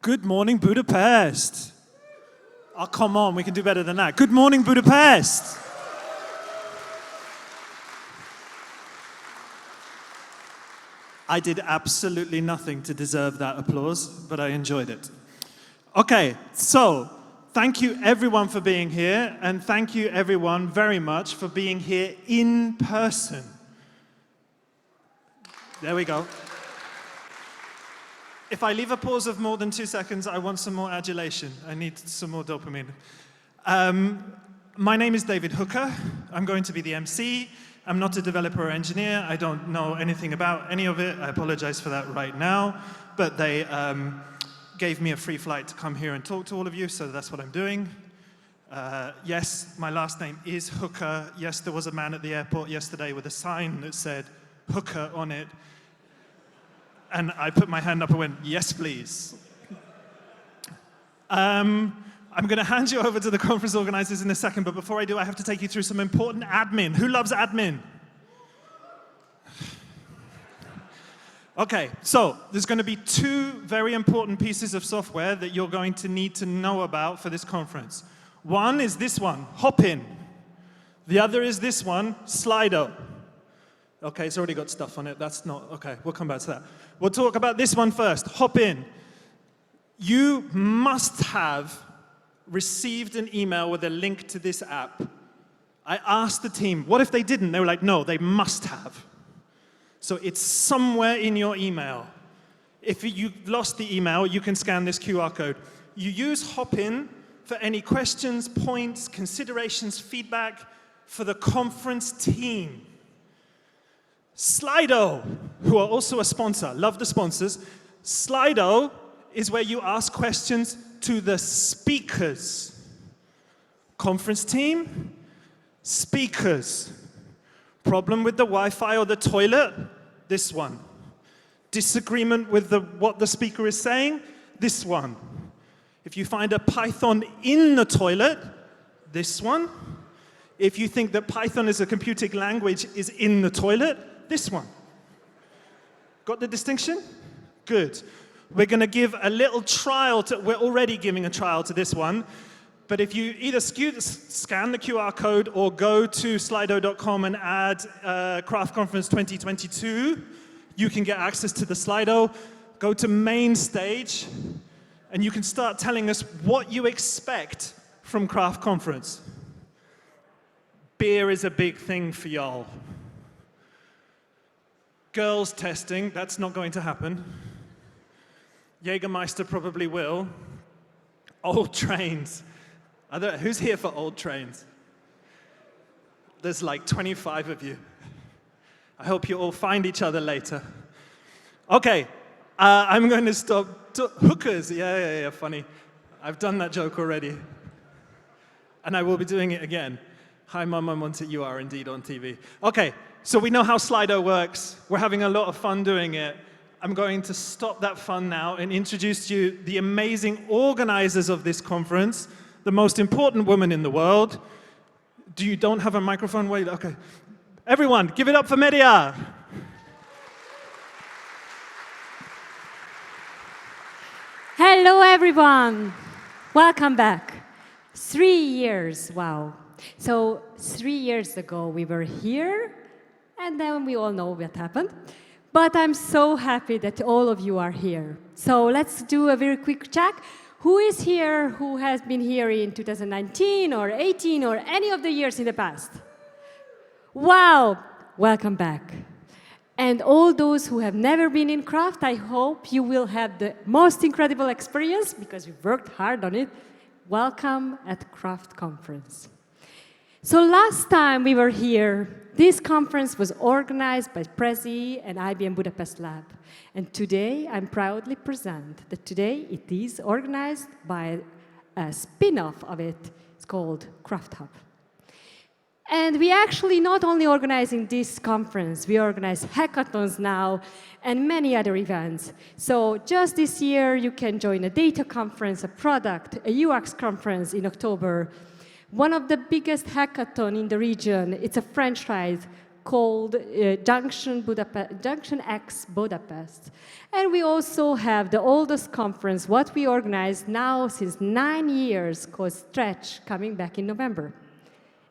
Good morning, Budapest. Oh, come on, we can do better than that. Good morning, Budapest. I did absolutely nothing to deserve that applause, but I enjoyed it. Okay, so thank you everyone for being here, and thank you everyone very much for being here in person. There we go. If I leave a pause of more than 2 seconds, I want some more adulation. I need some more dopamine. My name is David Hooker. I'm going to be the MC. I'm not a developer or engineer. I don't know anything about any of it. I apologize for that right now. But they gave me a free flight to come here and talk to all of you, so that's what I'm doing. Yes, my last name is Hooker. Yes, there was a man at the airport yesterday with a sign that said Hooker on it. And I put my hand up and went, yes, please. I'm going to hand you over to the conference organizers in a second, but before I do, I have to take you through some important admin. Who loves admin? Okay, so there's going to be 2 very important pieces of software that you're going to need to know about for this conference. One is this one, Hopin. The other is this one, Slido. Okay, it's already got stuff on it. That's not, okay, we'll come back to that. We'll talk about this one first, Hopin. You must have received an email with a link to this app. I asked the team, what if they didn't? They were like, no, they must have. So it's somewhere in your email. If you've lost the email, you can scan this QR code. You use Hopin for any questions, points, considerations, feedback for the conference team. Slido, who are also a sponsor, love the sponsors. Slido is where you ask questions to the speakers. Conference team, speakers. Problem with the Wi-Fi or the toilet? This one. Disagreement with what the speaker is saying? This one. If you find a Python in the toilet? This one. If you think that Python as a computing language is in the toilet? This one. Got the distinction? Good. We're going to give a little trial we're already giving a trial to this one. But if you either scan the QR code or go to slido.com and add Craft Conference 2022, you can get access to the Slido. Go to main stage, and you can start telling us what you expect from Craft Conference. Beer is a big thing for y'all. Girls testing, that's not going to happen. Jägermeister probably will. Old trains. Who's here for old trains? There's like 25 of you. I hope you all find each other later. Okay, I'm going to stop. Hookers, yeah, funny. I've done that joke already. And I will be doing it again. Hi, Mum, I'm on you are indeed on TV. Okay, so we know how Slido works. We're having a lot of fun doing it. I'm going to stop that fun now and introduce to you the amazing organizers of this conference, the most important woman in the world. You don't have a microphone? Wait, okay. Everyone, give it up for Media. Hello, everyone. Welcome back. 3 years, wow. So 3 years ago, we were here, and then we all know what happened. But I'm so happy that all of you are here. So let's do a very quick check. Who is here who has been here in 2019 or 18 or any of the years in the past? Wow, welcome back. And all those who have never been in Craft, I hope you will have the most incredible experience because we worked hard on it. Welcome at Craft Conference. So last time we were here, this conference was organized by Prezi and IBM Budapest Lab. And today, I'm proudly present that today it is organized by a spin-off of it. It's called Craft Hub. And we actually not only organizing this conference, we organize hackathons now and many other events. So just this year, you can join a data conference, a product, a UX conference in October. One of the biggest hackathon in the region, it's a franchise called Junction X Budapest. And we also have the oldest conference, what we organize now since 9 years, called Stretch, coming back in November.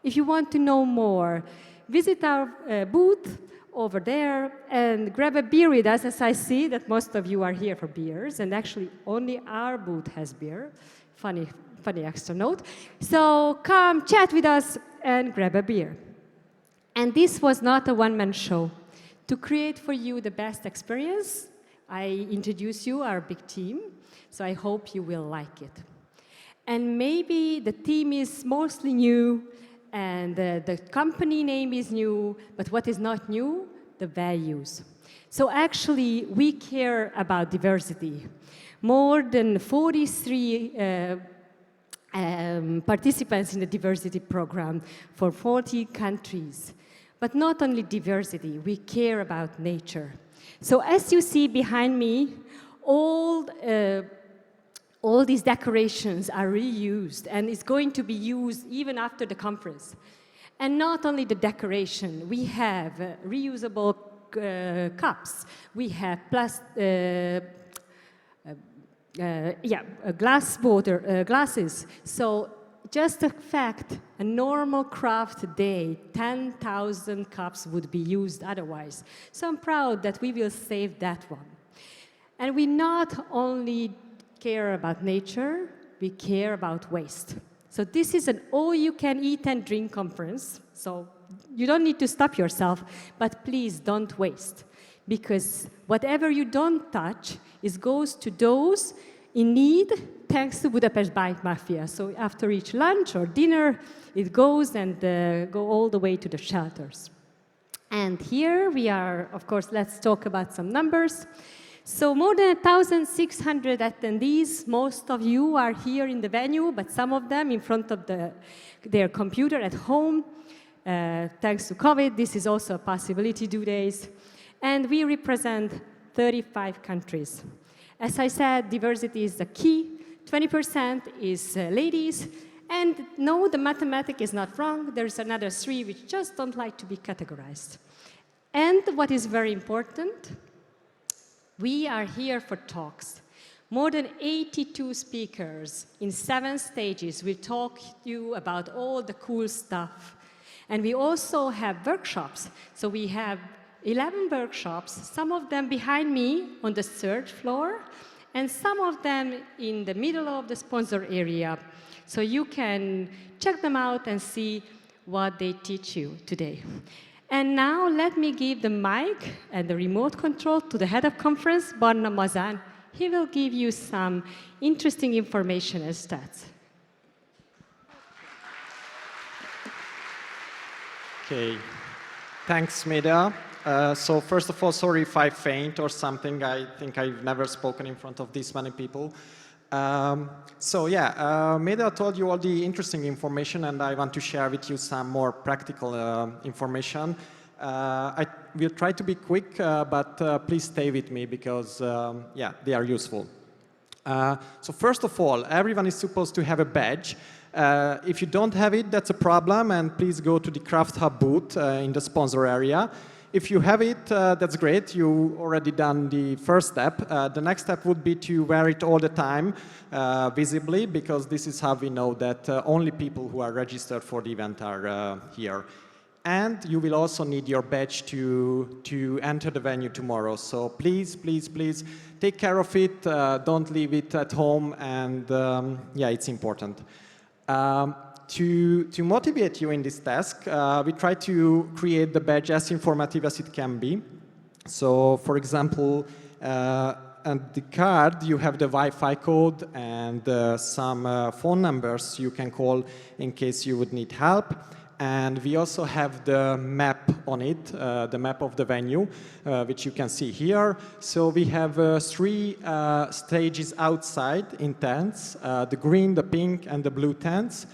If you want to know more, visit our booth over there and grab a beer with us, as I see that most of you are here for beers, and actually only our booth has beer. Funny extra note. So come chat with us and grab a beer. And this was not a one-man show. To create for you the best experience, I introduce you our big team, so I hope you will like it. And maybe the team is mostly new, and the company name is new, but what is not new? The values. So actually, we care about diversity. More than 43 participants in the diversity program for 40 countries. But not only diversity, we care about nature. So as you see behind me, all these decorations are reused, and it's going to be used even after the conference. And not only the decoration, we have reusable cups, we have glasses. So just a fact, a normal craft day, 10,000 cups would be used otherwise. So I'm proud that we will save that one. And we not only care about nature, we care about waste. So this is an all-you-can-eat and drink conference. So you don't need to stop yourself, but please don't waste. Because whatever you don't touch goes to those in need, thanks to Budapest Bike Mafia. So after each lunch or dinner, it goes and go all the way to the shelters. And here we are, of course, let's talk about some numbers. So more than 1,600 attendees. Most of you are here in the venue, but some of them in front of their computer at home. Thanks to COVID, this is also a possibility days. And we represent 35 countries. As I said, diversity is the key. 20% is ladies. And no, the mathematics is not wrong. There's another 3 which just don't like to be categorized. And what is very important, we are here for talks. More than 82 speakers in 7 stages will talk to you about all the cool stuff. And we also have workshops. So we have 11 workshops, some of them behind me on the 3rd floor, and some of them in the middle of the sponsor area. So you can check them out and see what they teach you today. And now let me give the mic and the remote control to the head of conference, Barna Mazan. He will give you some interesting information and stats. Okay, thanks, Medha. So first of all, sorry if I faint or something. I think I've never spoken in front of this many people. Medha told you all the interesting information, and I want to share with you some more practical information. I will try to be quick, but please stay with me because, they are useful. So first of all, everyone is supposed to have a badge. If you don't have it, that's a problem, and please go to the Craft Hub booth in the sponsor area. If you have it, that's great. You already done the first step. The next step would be to wear it all the time visibly, because this is how we know that only people who are registered for the event are here. And you will also need your badge to enter the venue tomorrow. So please, please, please take care of it. Don't leave it at home. And it's important. To motivate you in this task, we try to create the badge as informative as it can be. So, for example, on the card, you have the Wi-Fi code and some phone numbers you can call in case you would need help. And we also have the map on it, the map of the venue, which you can see here. So we have 3 stages outside in tents, the green, the pink, and the blue tents.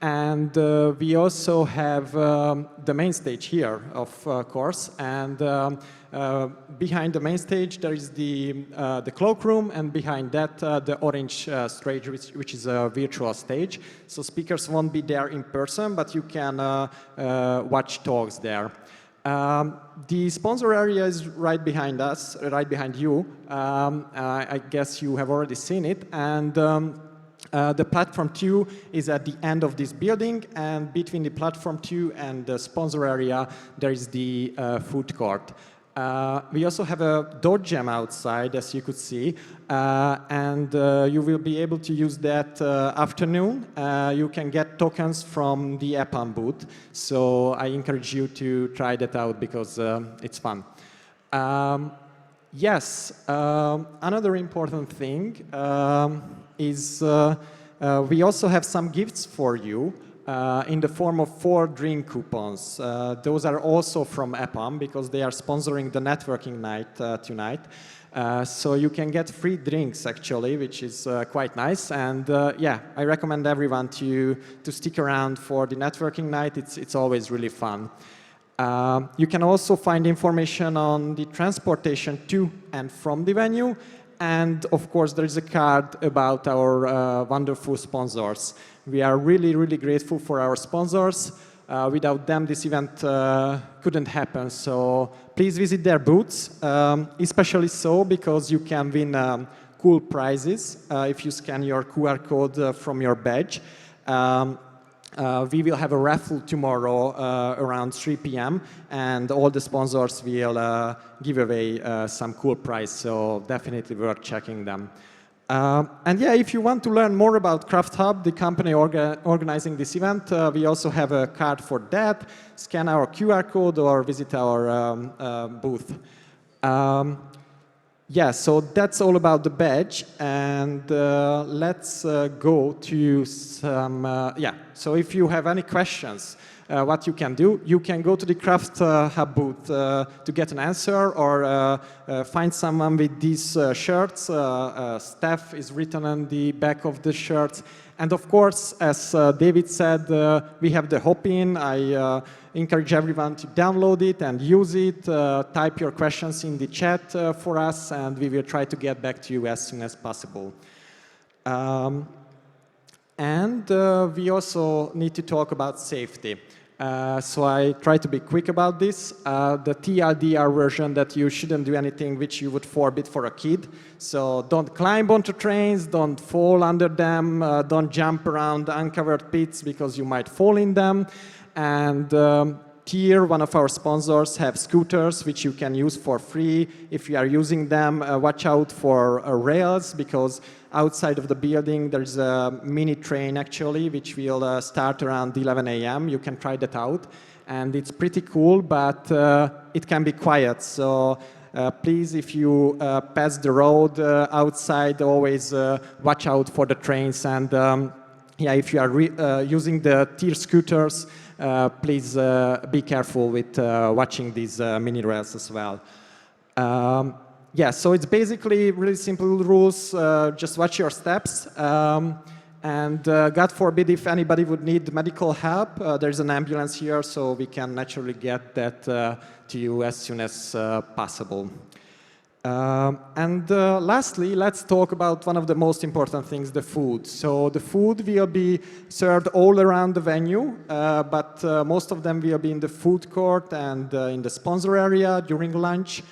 And we also have the main stage here, of course. And behind the main stage, there is the cloakroom, and behind that, the orange stage, which is a virtual stage. So speakers won't be there in person, but you can watch talks there. The sponsor area is right behind us, right behind you. I guess you have already seen it. And the platform 2 is at the end of this building, and between the platform 2 and the sponsor area, there is the food court. We also have a door jam outside, as you could see, and you will be able to use that afternoon. You can get tokens from the EPAM booth, so I encourage you to try that out because it's fun. Yes, another important thing is we also have some gifts for you in the form of 4 drink coupons. Those are also from EPAM because they are sponsoring the networking night tonight. So you can get free drinks actually, which is quite nice. And yeah, I recommend everyone to stick around for the networking night. It's always really fun. You can also find information on the transportation to and from the venue. And of course, there is a card about our wonderful sponsors. We are really, really grateful for our sponsors. Without them, this event couldn't happen. So please visit their booths, especially so because you can win cool prizes if you scan your QR code from your badge. We will have a raffle tomorrow around 3 p.m. and all the sponsors will give away some cool prize, so definitely worth checking them. And yeah, if you want to learn more about Craft Hub, the company organizing this event, we also have a card for that. Scan our QR code or visit our booth. Yeah, so that's all about the badge, and let's go to some, yeah, so if you have any questions, what you can do, you can go to the Craft Hub booth to get an answer, or find someone with these shirts. Staff is written on the back of the shirts. And of course, as David said, we have the hop-in. I encourage everyone to download it and use it. Type your questions in the chat for us, and we will try to get back to you as soon as possible. And we also need to talk about safety. So I try to be quick about this. The TLDR version that you shouldn't do anything which you would forbid for a kid. So don't climb onto trains, don't fall under them, don't jump around uncovered pits because you might fall in them. And Tier, one of our sponsors, have scooters which you can use for free. If you are using them, watch out for rails because outside of the building there's a mini train actually which will start around 11 a.m. You can try that out. And it's pretty cool, but it can be quiet. So please, if you pass the road outside, always watch out for the trains. And yeah, if you are using the Tier scooters, please be careful with watching these mini rails as well. Yeah, so it's basically really simple rules. Just watch your steps. And God forbid if anybody would need medical help, there's an ambulance here, so we can naturally get that to you as soon as possible. And lastly, let's talk about one of the most important things, the food. So the food will be served all around the venue, but most of them will be in the food court and in the sponsor area during lunch.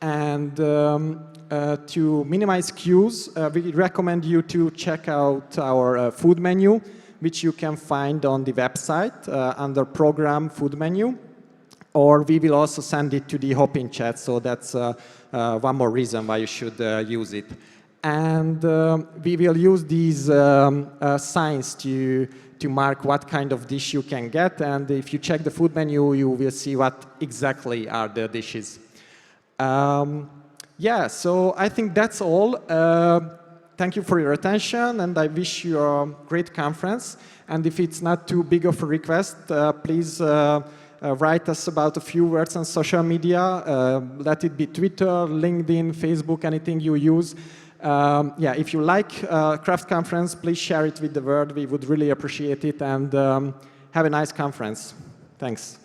And to minimize queues, we recommend you to check out our food menu, which you can find on the website under Program Food Menu. Or we will also send it to the hop-in chat, so that's one more reason why you should use it. And we will use these signs to mark what kind of dish you can get. And if you check the food menu, you will see what exactly are the dishes. Yeah, so I think that's all. Thank you for your attention, and I wish you a great conference. And if it's not too big of a request, please write us about a few words on social media. Let it be Twitter, LinkedIn, Facebook, anything you use. Yeah, if you like Craft Conference, please share it with the world. We would really appreciate it. And have a nice conference. Thanks.